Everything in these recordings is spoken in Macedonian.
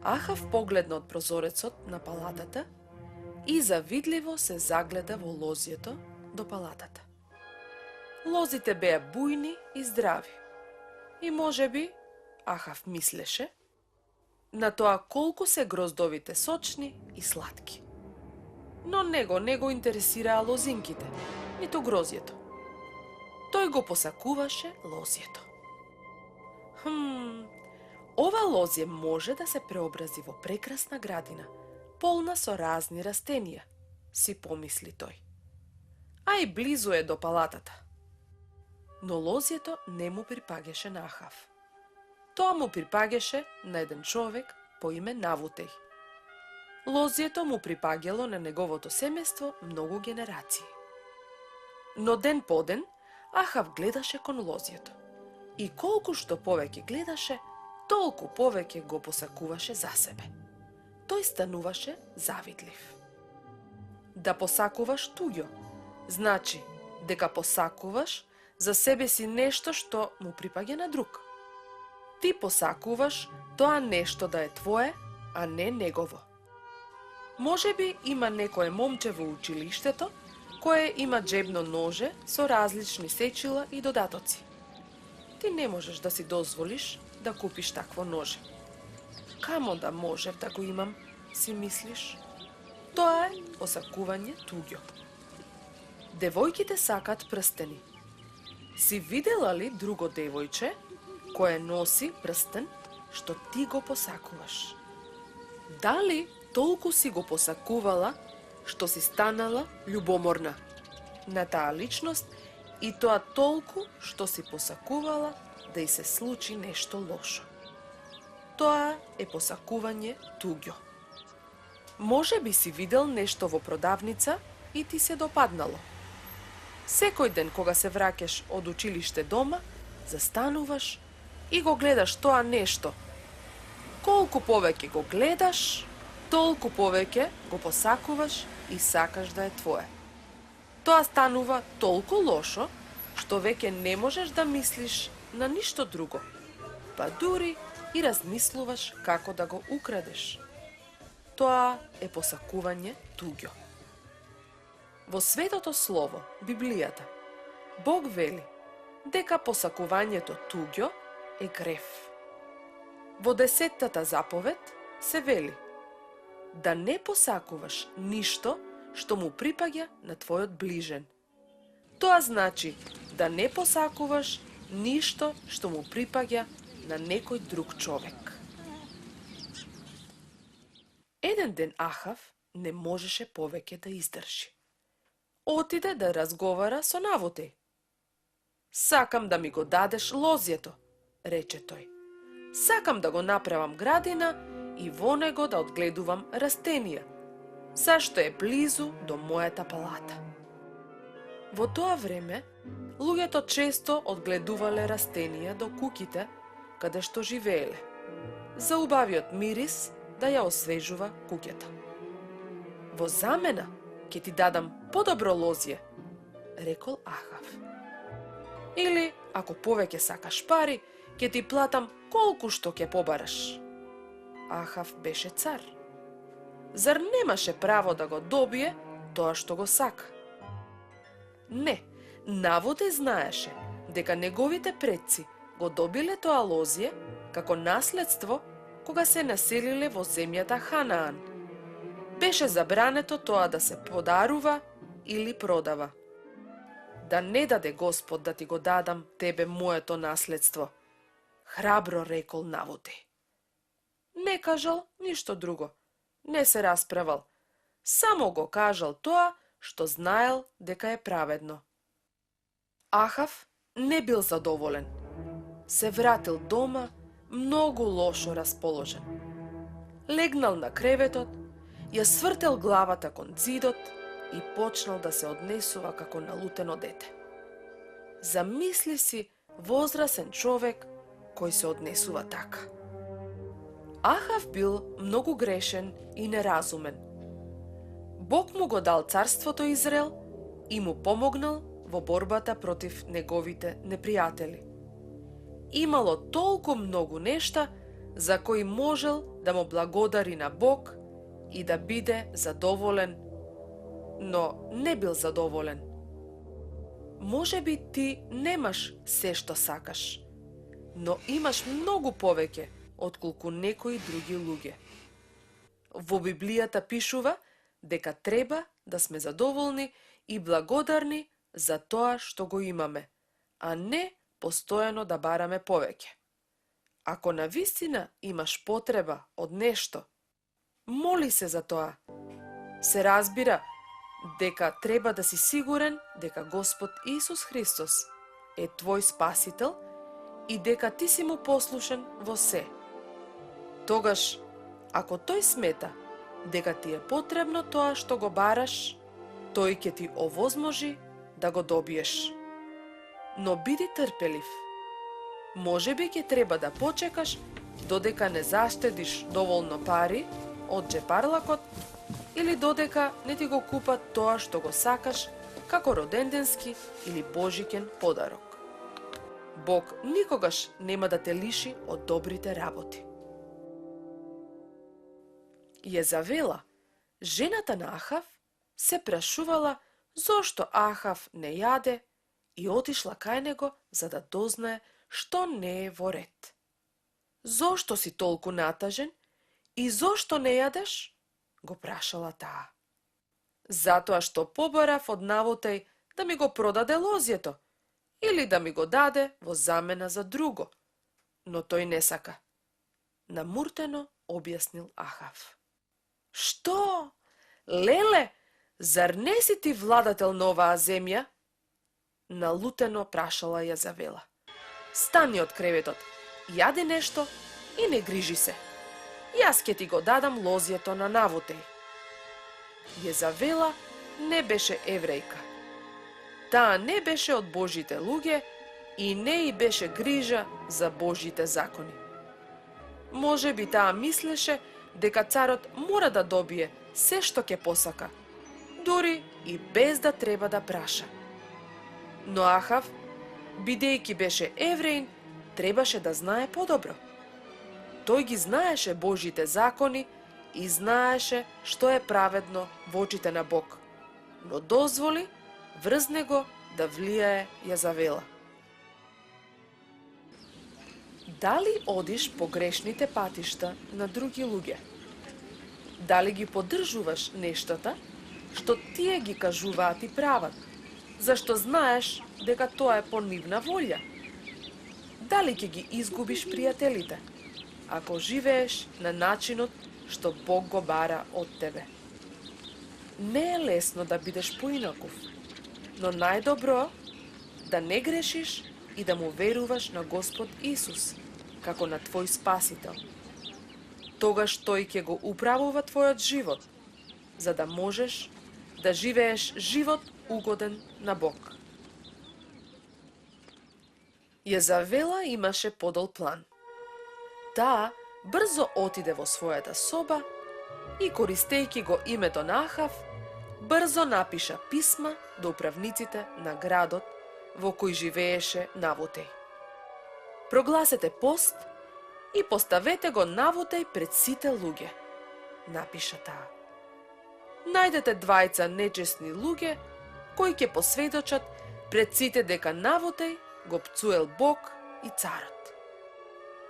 Ахав погледна од прозорецот на палатата и завидливо се загледа во лозјето до палатата. Лозите беа бујни и здрави. И можеби, Ахав мислеше, на тоа колку се гроздовите сочни и сладки. Но него не го интересираа лозинките, ниту грозјето. Тој го посакуваше лозјето. Ова лозје може да се преобрази во прекрасна градина, полна со разни растенија, си помисли тој. А и близу е до палатата. Но лозјето не му припаѓаше на Ахав. Тоа му припаѓаше на еден човек по име Навутеј. Лозјето му припаѓало на неговото семејство многу генерации. Но ден по ден Ахав гледаше кон лозјето. И колку што повеќе гледаше, толку повеќе го посакуваше за себе. Тој стануваше завидлив. Да посакуваш туѓо, значи дека посакуваш за себе си нешто што му припаѓа на друг. Ти посакуваш тоа нешто да е твое, а не негово. Можеби има некое момче во училиштето кое има джебно ноже со различни сечила и додатоци. Ти не можеш да си дозволиш да купиш такво ноже. Камо да можев да го имам, си мислиш? Тоа е посакување туѓо. Девојките сакат прстени. Си видела ли друго девојче кое носи прстен што ти го посакуваш? Дали толку си го посакувала што си станала љубоморна на таа личност и тоа толку што си посакувала да й се случи нешто лошо? Тоа е посакување туѓо. Може би си видел нешто во продавница и ти се допаднало. Секој ден кога се враќаш од училиште дома, застануваш и го гледаш тоа нешто. Колку повеќе го гледаш, толку повеќе го посакуваш и сакаш да е твое. Тоа станува толку лошо, што веќе не можеш да мислиш на ништо друго, па дури и размислуваш како да го украдеш. Тоа е посакување туѓо. Во Светото Слово, Библијата, Бог вели дека посакувањето туѓо е грев. Во 10-тата заповед се вели да не посакуваш ништо што му припаѓа на твојот ближен. Тоа значи да не посакуваш ништо што му припаѓа на некој друг човек. Еден ден Ахав не можеше повеќе да издржи. Отиде да разговара со Навутеј. Сакам да ми го дадеш лозјето, рече тој. Сакам да го направам градина и во него да одгледувам растенија, зашто е близу до мојата палата. Во тоа време, луѓето често одгледувале растенија до куќите каде што живееле, за убавиот мирис да ја освежува куќата. Во замена ќе ти дадам подобро лозје, рекол Ахав. Или, ако повеќе сакаш пари, ќе ти платам колку што ќе побараш. Ахав беше цар. Зар немаше право да го добие тоа што го сака? Не, Навутеј знаеше дека неговите предци го добиле тоа лозје како наследство кога се населиле во земјата Ханаан. Беше забрането тоа да се подарува или продава. Да не даде Господ да ти го дадам тебе моето наследство, храбро рекол Навутеј. Не кажал ништо друго, не се расправал, само го кажал тоа што знаел дека е праведно. Ахав не бил задоволен. Се вратил дома многу лошо расположен. Легнал на креветот, ја свртел главата кон зидот и почнал да се однесува како налутено дете. Замисли си возрасен човек кој се однесува така. Ахав бил многу грешен и неразумен. Бог му го дал царството Израел и му помогнал во борбата против неговите непријатели. Имало толку многу нешта за кој можел да му благодари на Бог и да биде задоволен, но не бил задоволен. Може би ти немаш се што сакаш, но имаш многу повеќе отколку некои други луѓе. Во Библијата пишува дека треба да сме задоволни и благодарни за тоа што го имаме, а не постојано да бараме повеќе. Ако навистина имаш потреба од нешто, моли се за тоа. Се разбира дека треба да си сигурен дека Господ Исус Христос е твој спасител и дека ти си му послушен во се. Тогаш, ако тој смета дека ти е потребно тоа што го бараш, тој ќе ти овозможи да го добиеш. Но биди трпелив. Можеби ќе треба да почекаш додека не заштедиш доволно пари од џепарлакот или додека не ти го купат тоа што го сакаш како роденденски или божиќен подарок. Бог никогаш нема да те лиши од добрите работи. Језавела, жената на Ахав, се прашувала зошто Ахав не јаде и отишла кај него за да дознае што не е во ред. Зошто си толку натажен и зошто не јадеш? Го прашала таа. Затоа што побарав од Навотеј да ми го продаде лозјето или да ми го даде во замена за друго, но тој не сака. Намуртено објаснил Ахав. Што? Леле, зар не си ти владател на оваа земја? Налутено прашала Језавела. Стани од креветот, јади нешто и не грижи се. Јас ќе ти го дадам лозјето на Навотеј. Језавела не беше еврејка. Таа не беше од Божите луѓе и не и беше грижа за Божите закони. Може би таа мислеше дека царот мора да добие се што ќе посака, дури и без да треба да праша. Но Ахав, бидејќи беше евреин, требаше да знае подобро. Тој ги знаеше Божите закони и знаеше што е праведно во очите на Бог, но дозволи врз него да влијае Језавела. Дали одиш по грешните патишта на други луѓе? Дали ги поддржуваш нештата што тие ги кажуваат и прават, зашто знаеш дека тоа е по нивна волја? Дали ќе ги изгубиш пријателите, ако живееш на начинот што Бог го бара од тебе? Не е лесно да бидеш поинаков, но најдобро да не грешиш и да му веруваш на Господ Исус како на твој спасител. Тогаш тој ќе го управува твојот живот, за да можеш да живееш живот угоден на Бог. Језавела имаше подол план. Таа брзо отиде во својата соба и, користејќи го името на Ахав, брзо напиша писма до управниците на градот во кој живееше Навотеј. Прогласете пост и поставете го Навотеј пред сите луѓе, напиша таа. Најдете двајца нечесни луѓе кои ќе посведочат пред сите дека Навотеј го пцуел Бог и царот.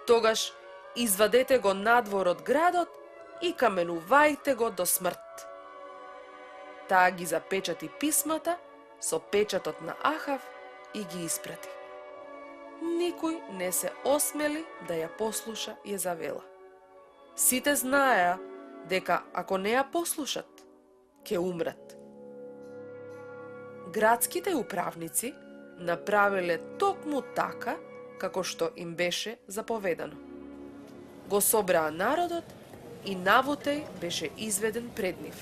Тогаш извадете го надвор од градот и каменувајте го до смрт. Таа ги запечати писмата со печатот на Ахав и ги испрати. Никој не се осмели да ја послуша Језавела. Сите знаеа дека ако не ја послушат, ќе умрат. Градските управници направиле токму така како што им беше заповедано. Го собраа народот и Навотеј беше изведен пред нив.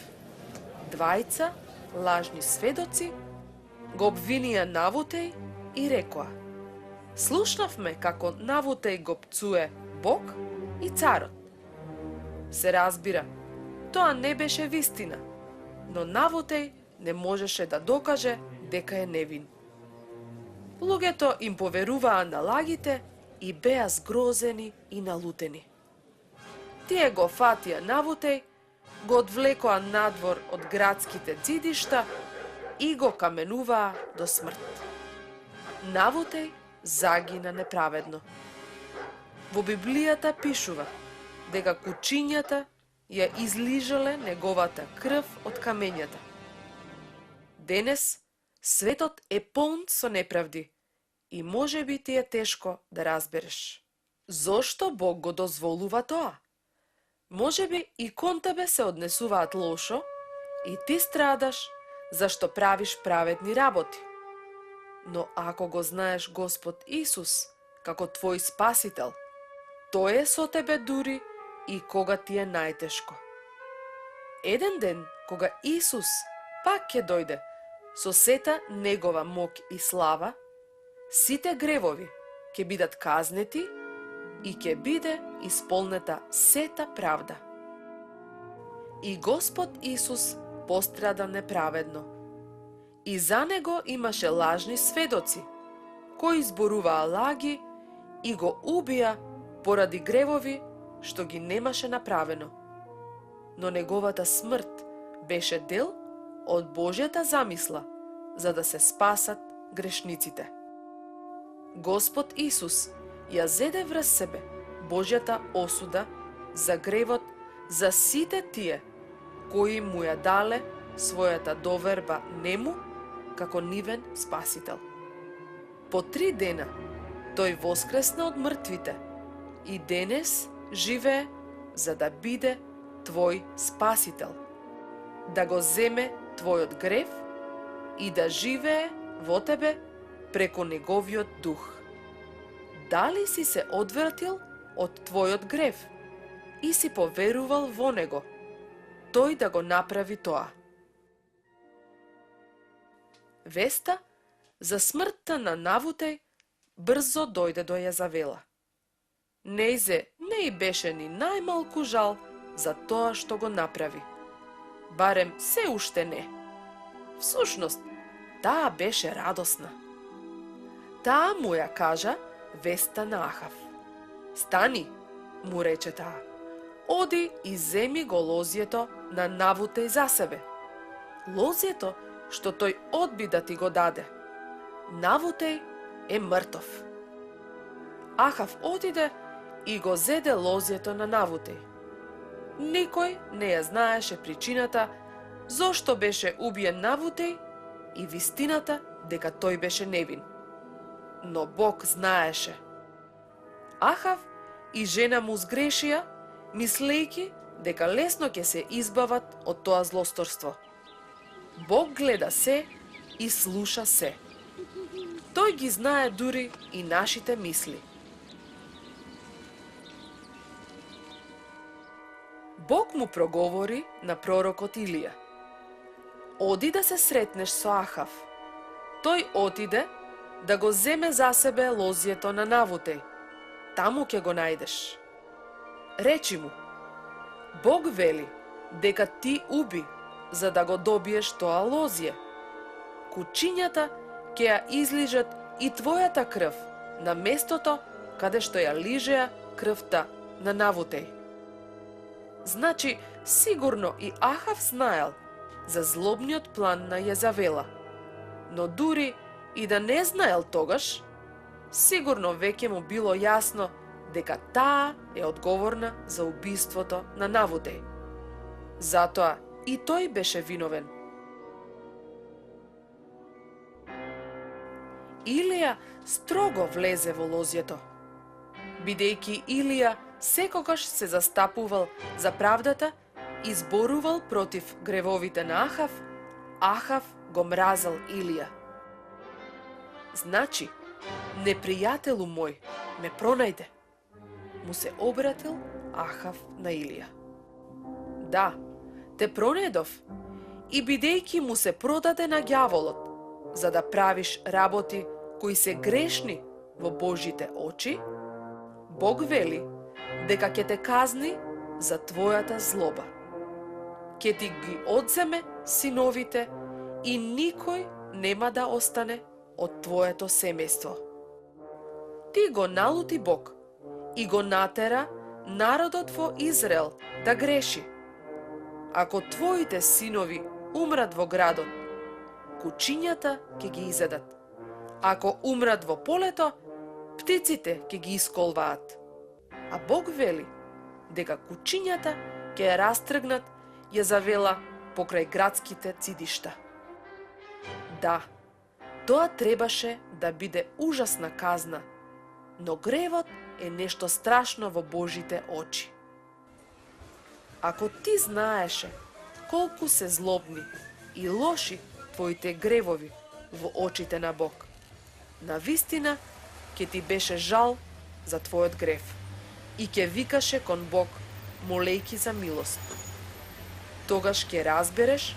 Двајца лажни сведоци го обвинија Навотеј и рекоа: слушнавме како Навотеј го пцуе Бог и царот. Се разбира, тоа не беше вистина, но Навотеј не можеше да докаже дека е невин. Луѓето им поверуваа на лагите и беа згрозени и налутени. Тие го фатија Навутеј, го одвлекоа надвор од градските ѕидишта и го каменуваа до смрт. Навутеј загина неправедно. Во Библијата пишува дека кучињата ја излижале неговата крв од камењата. Денес светот е полн со неправди и може би ти е тешко да разбереш. Зошто Бог го дозволува тоа? Може би и кон тебе се однесуваат лошо и ти страдаш зашто правиш праведни работи. Но ако го знаеш Господ Исус како твој спасител, тој е со тебе дури и кога ти е најтешко. Еден ден, кога Исус пак ќе дојде со сета негова мок и слава, сите гревови ќе бидат казнети и ќе биде исполнета сета правда. И Господ Исус пострада неправедно. И за него имаше лажни сведоци, кои зборуваа лаги и го убија поради гревови што ги немаше направено. Но неговата смрт беше дел од Божјата замисла, за да се спасат грешниците. Господ Исус ја зеде врз себе Божјата осуда за гревот за сите тие кои му ја дале својата доверба нему како нивен спасител. По 3 дена тој воскресна од мртвите и денес живее за да биде твој спасител, да го земе твојот грев и да живее во тебе преку неговиот дух. Дали си се одвратил од твојот грев и си поверувал во него, тој да го направи тоа? Веста за смртта на Навутеј брзо дојде до Језавела. Нејзе не и беше ни најмалку жал за тоа што го направи. Барем се уште не. Всушност, таа беше радосна. Таа му ја кажа веста на Ахав. Стани, му рече таа. Оди и земи го лозјето на Навутеј за себе. Лозјето што тој одби да ти го даде. Навутеј е мртов. Ахав отиде и го зеде лозјето на Навутеј. Никој не ја знаеше причината зошто беше убиен Навутеј и вистината дека тој беше невин. Но Бог знаеше. Ахав и жена му сгрешија, мислејќи дека лесно ќе се избават од тоа злосторство. Бог гледа се и слуша се. Тој ги знае дури и нашите мисли. Бог му проговори на пророкот Илија. Оди да се сретнеш со Ахав. Тој отиде да го земе за себе лозјето на Навутеј. Таму ќе го најдеш. Речи му, Бог вели дека ти уби за да го добиеш тоа лозје. Кучињата ќе ја излижат и твојата крв на местото каде што ја лижеа крвта на Навутеј. Значи, сигурно и Ахав знаел за злобниот план на Језавела, но дури и да не знаел тогаш, сигурно веќе му било јасно дека таа е одговорна за убиството на Навутеј. Затоа и тој беше виновен. Илија строго влезе во лозјето. Бидејќи Илија секогаш се застапувал за правдата и зборувал против гревовите на Ахав, Ахав го мразел Илија. Значи, непријателу мој, ме пронајде, му се обратил Ахав на Илија. Да, те пронедов и бидејќи му се продаде на ѓаволот, за да правиш работи кои се грешни во Божите очи, Бог вели дека ќе те казни за твојата злоба. Ќе ти ги одземе синовите и никој нема да остане од твоето семејство. Ти го налути Бог и го натера народот во Израел да греши. Ако твоите синови умрат во градот, кучињата ќе ги изедат. Ако умрат во полето, птиците ќе ги исколваат. А Бог вели дека кучињата ќе ја растргнат ја завела покрај градските цидишта. Да, тоа требаше да биде ужасна казна, но гревот е нешто страшно во Божите очи. Ако ти знаеше колку се злобни и лоши твоите гревови во очите на Бог, навистина ќе ти беше жал за твојот грев и ќе викаше кон Бог молејки за милост. Тогаш ќе разбереш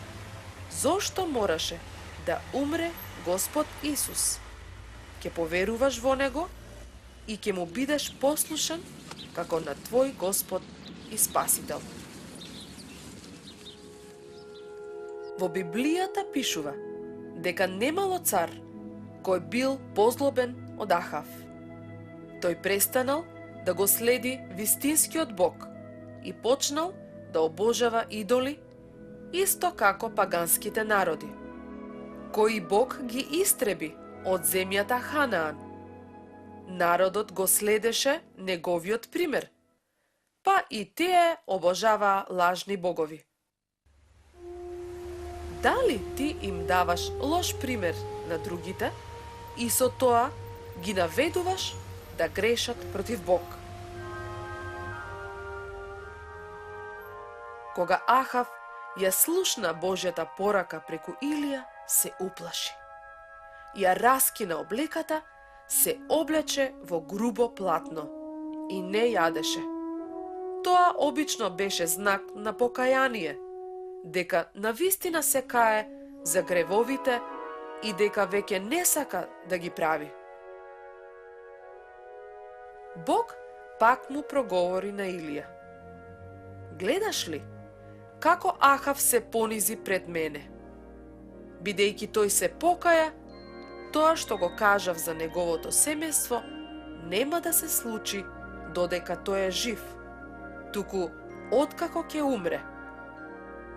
зошто мораше да умре Господ Исус. Ќе поверуваш во Него и ќе му бидеш послушен како на твој Господ и Спасител. Во Библијата пишува дека немало цар кој бил позлобен од Ахав. Тој престанал да го следи вистинскиот Бог и почнал да обожава идоли, исто како паганските народи, кои Бог ги истреби од земјата Ханаан. Народот го следеше неговиот пример, па и тие обожаваа лажни богови. Дали ти им даваш лош пример на другите и со тоа ги наведуваш да грешат против Бог? Кога Ахав ја слушна Божјата порака преку Илија, се уплаши. Ја раскина облеката, се облече во грубо платно и не јадеше. Тоа обично беше знак на покаяние, дека навистина се кае за гревовите и дека веќе не сака да ги прави. Бог пак му проговори на Илија: гледаш ли како Ахав се понизи пред мене? Бидејќи тој се покаја, тоа што го кажав за неговото семејство нема да се случи додека тој е жив, туку откако ќе умре.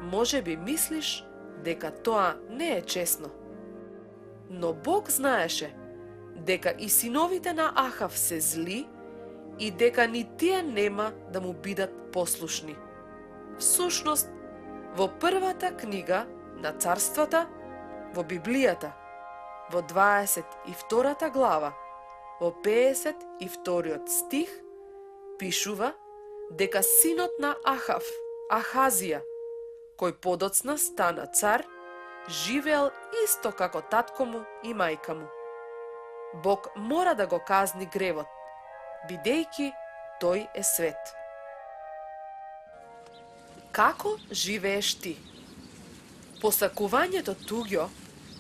Може би мислиш дека тоа не е честно. Но Бог знаеше дека и синовите на Ахав се зли и дека ни тие нема да му бидат послушни. Всушност, во првата книга на царствата, во Библијата, во 22 глава, во 52 стих, пишува дека синот на Ахав, Ахазија, кој подоцна стана цар, живеел исто како татко му и мајка му. Бог мора да го казни гревот, бидејќи тој е свет. Како живееш ти? Посакувањето туѓо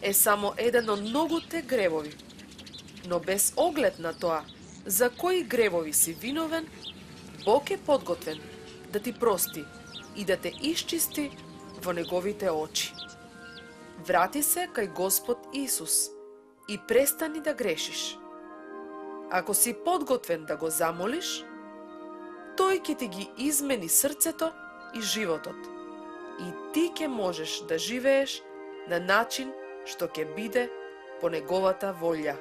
е само еден од многуте гревови, но без оглед на тоа за кои гревови си виновен, Бог е подготвен да ти прости и да те исчисти во неговите очи. Врати се кај Господ Исус и престани да грешиш. Ако си подготвен да го замолиш, тој ќе ти ги измени срцето и животот и ти ќе можеш да живееш на начин што ќе биде по неговата волја.